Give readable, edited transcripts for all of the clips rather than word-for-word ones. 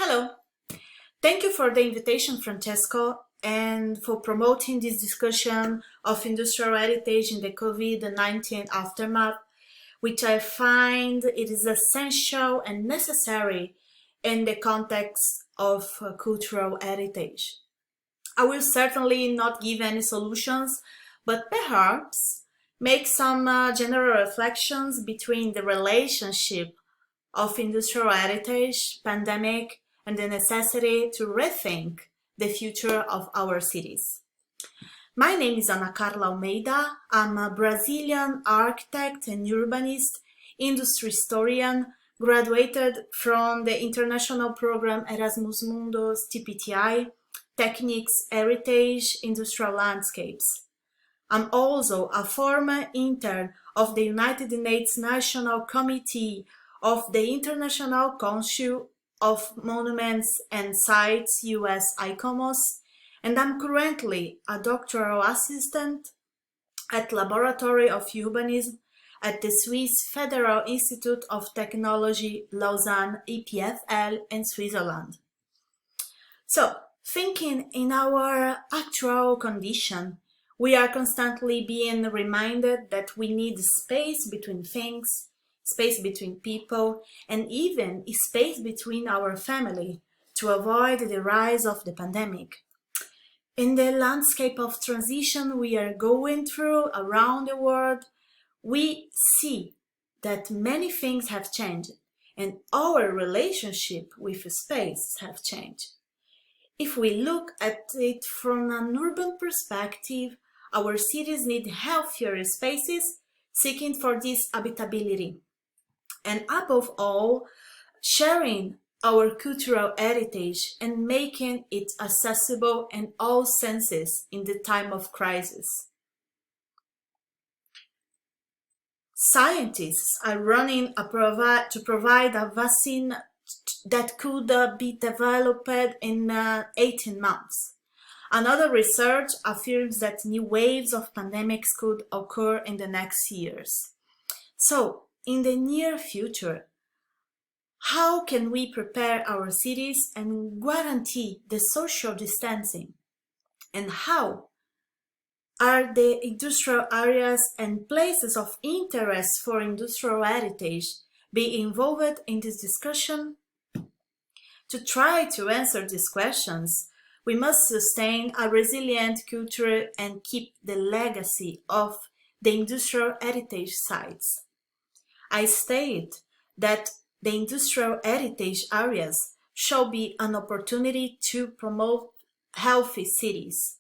Hello. Thank you for the invitation, Francesco, and for promoting this discussion of industrial heritage in the COVID-19 aftermath, which I find it is essential and necessary in the context of cultural heritage. I will certainly not give any solutions, but perhaps make some general reflections between the relationship of industrial heritage, pandemic, and the necessity to rethink the future of our cities. My name is Karla Almeida. I'm a Brazilian architect and urbanist, industry historian, graduated from the international program Erasmus Mundus TPTI, Techniques, Heritage, Industrial Landscapes. I'm also a former intern of the United Nations National Committee of the International Council of Monuments and Sites, US ICOMOS, and I'm currently a doctoral assistant at Laboratory of Urbanism at the Swiss Federal Institute of Technology, Lausanne, EPFL, in Switzerland. So, thinking in our actual condition, we are constantly being reminded that we need space between things, space between people, and even space between our family to avoid the rise of the pandemic. In the landscape of transition we are going through around the world, we see that many things have changed and our relationship with space have changed. If we look at it from an urban perspective, our cities need healthier spaces seeking for this habitability. And above all, sharing our cultural heritage and making it accessible in all senses in the time of crisis. Scientists are running to provide a vaccine that could be developed in 18 months. Another research affirms that new waves of pandemics could occur in the next years. So, in the near future, how can we prepare our cities and guarantee the social distancing? And how are the industrial areas and places of interest for industrial heritage being involved in this discussion? To try to answer these questions, we must sustain a resilient culture and keep the legacy of the industrial heritage sites. I state that the industrial heritage areas shall be an opportunity to promote healthy cities.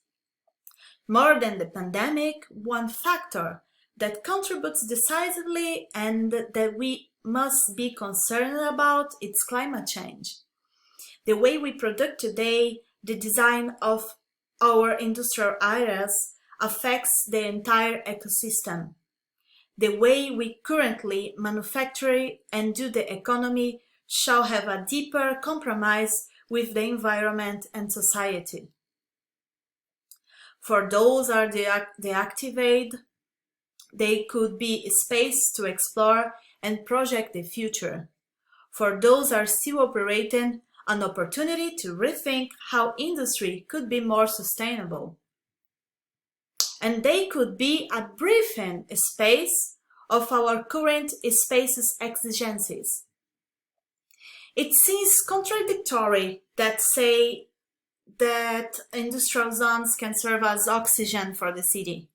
More than the pandemic, one factor that contributes decisively and that we must be concerned about is climate change. The way we produce today, the design of our industrial areas affects the entire ecosystem. The way we currently manufacture and do the economy shall have a deeper compromise with the environment and society. For those who are deactivated, they could be a space to explore and project the future. For those who are still operating, an opportunity to rethink how industry could be more sustainable. And they could be a briefing space of our current space's exigencies. It seems contradictory that say that industrial zones can serve as oxygen for the city.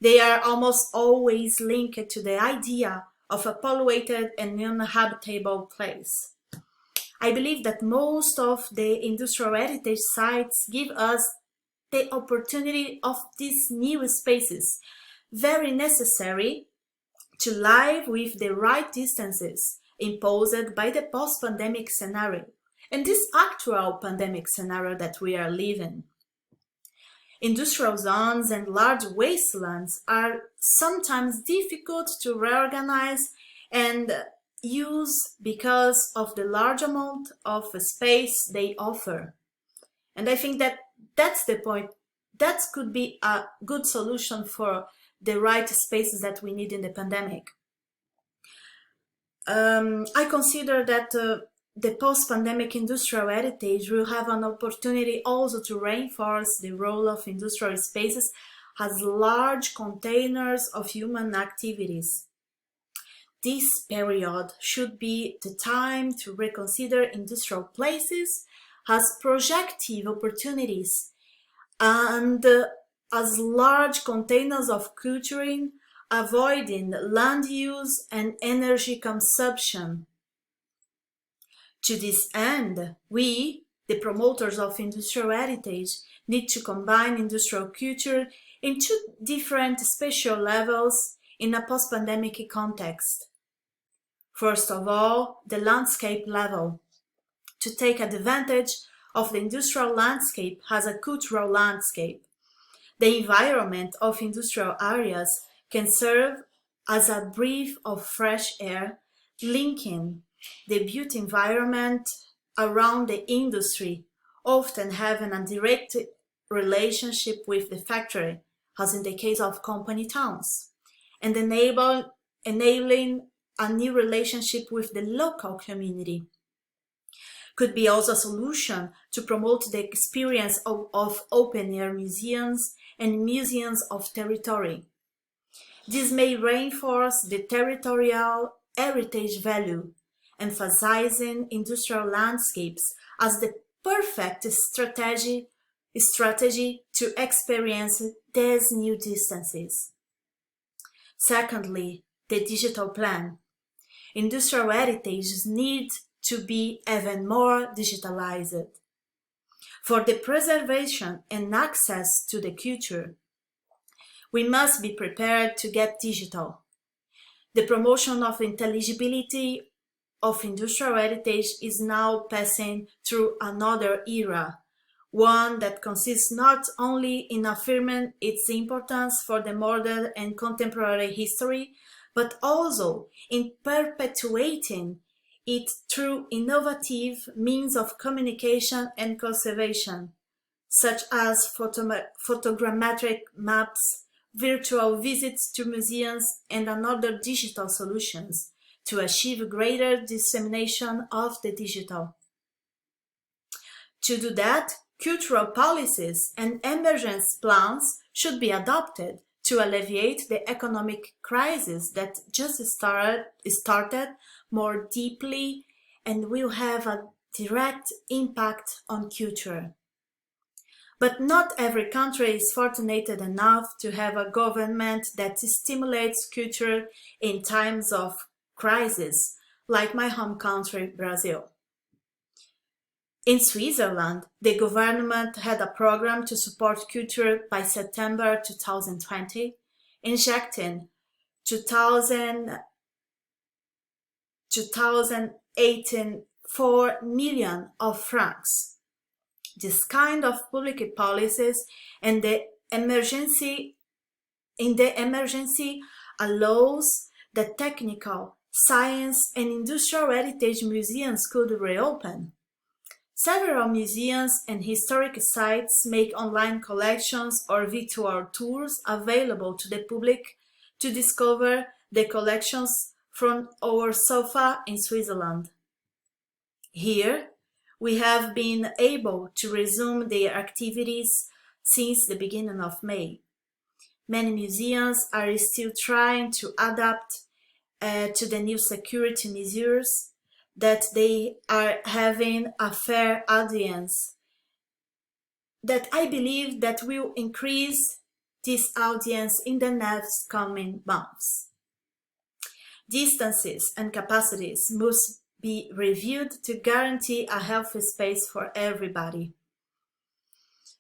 They are almost always linked to the idea of a polluted and uninhabitable place. I believe that most of the industrial heritage sites give us the opportunity of these new spaces, very necessary to live with the right distances imposed by the post-pandemic scenario and this actual pandemic scenario that we are living. Industrial zones and large wastelands are sometimes difficult to reorganize and use because of the large amount of space they offer. And I think that that's the point. That could be a good solution for the right spaces that we need in the pandemic. I consider that the post-pandemic industrial heritage will have an opportunity also to reinforce the role of industrial spaces as large containers of human activities. This period should be the time to reconsider industrial places as projective opportunities and as large containers of culture, avoiding land use and energy consumption. To this end, we, the promoters of industrial heritage, need to combine industrial culture in two different spatial levels in a post-pandemic context. First of all, the landscape level, to take advantage of the industrial landscape as a cultural landscape. The environment of industrial areas can serve as a breath of fresh air, linking the built environment around the industry, often having a direct relationship with the factory, as in the case of company towns, and enabling a new relationship with the local community. Could be also a solution to promote the experience of open-air museums and museums of territory. This may reinforce the territorial heritage value, emphasizing industrial landscapes as the perfect strategy to experience these new distances. Secondly, the digital plan. Industrial heritages need to be even more digitalized. For the preservation and access to the culture, we must be prepared to get digital. The promotion of intelligibility of industrial heritage is now passing through another era, one that consists not only in affirming its importance for the modern and contemporary history, but also in perpetuating it through innovative means of communication and conservation, such as photogrammetric maps, virtual visits to museums, and other digital solutions to achieve greater dissemination of the digital. To do that, cultural policies and emergence plans should be adopted to alleviate the economic crisis that just started more deeply and will have a direct impact on culture. But not every country is fortunate enough to have a government that stimulates culture in times of crisis, like my home country, Brazil. In Switzerland, the government had a program to support culture by September 2020, injecting 2,084 million of francs. This kind of public policies and the emergency allows that technical, science and industrial heritage museums could reopen. Several museums and historic sites make online collections or virtual tours available to the public to discover the collections from our sofa in Switzerland. Here, we have been able to resume their activities since the beginning of May. Many museums are still trying to adapt to the new security measures that they are having a fair audience, that I believe that will increase this audience in the next coming months. Distances and capacities must be reviewed to guarantee a healthy space for everybody.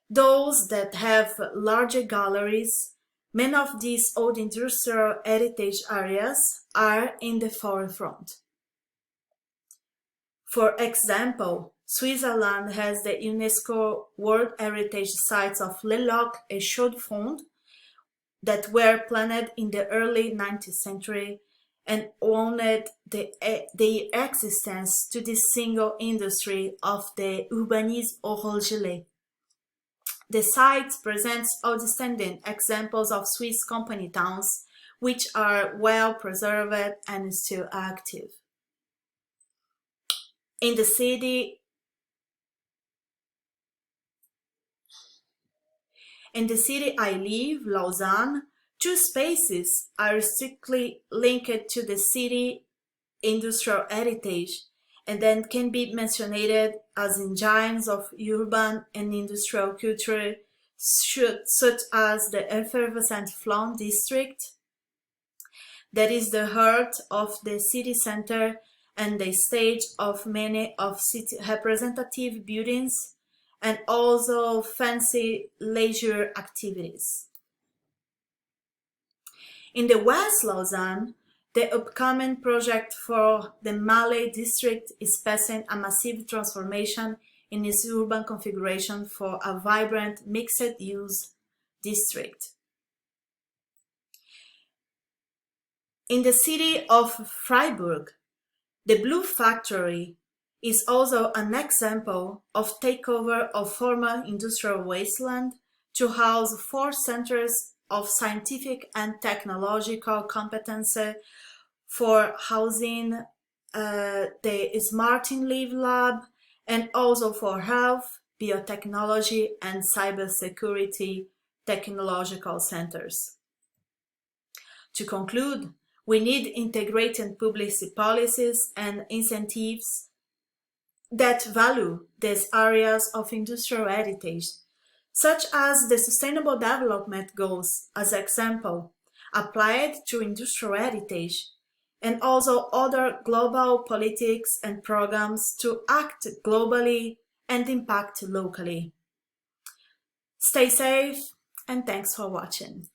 Those that have larger galleries, many of these old industrial heritage areas are in the forefront. For example, Switzerland has the UNESCO World Heritage Sites of Le Loc and Chaux-de-Fonds that were planned in the early 19th century and owed their existence to this single industry of the urbanisme orgelé. The site presents outstanding examples of Swiss company towns, which are well preserved and still active. In the city I live, Lausanne, two spaces are strictly linked to the city industrial heritage and then can be mentioned as engines of urban and industrial culture such as the effervescent Flon district, that is the heart of the city center and the stage of many of city representative buildings and also fancy leisure activities. In the West Lausanne, the upcoming project for the Malay district is passing a massive transformation in its urban configuration for a vibrant mixed-use district. In the city of Freiburg, the Blue Factory is also an example of takeover of former industrial wasteland to house 4 centers of scientific and technological competence for housing the Smart in Live Lab and also for health, biotechnology and cybersecurity technological centers. To conclude, we need integrated public policies and incentives that value these areas of industrial heritage, such as the Sustainable Development Goals, as example, applied to industrial heritage, and also other global politics and programs to act globally and impact locally. Stay safe, and thanks for watching.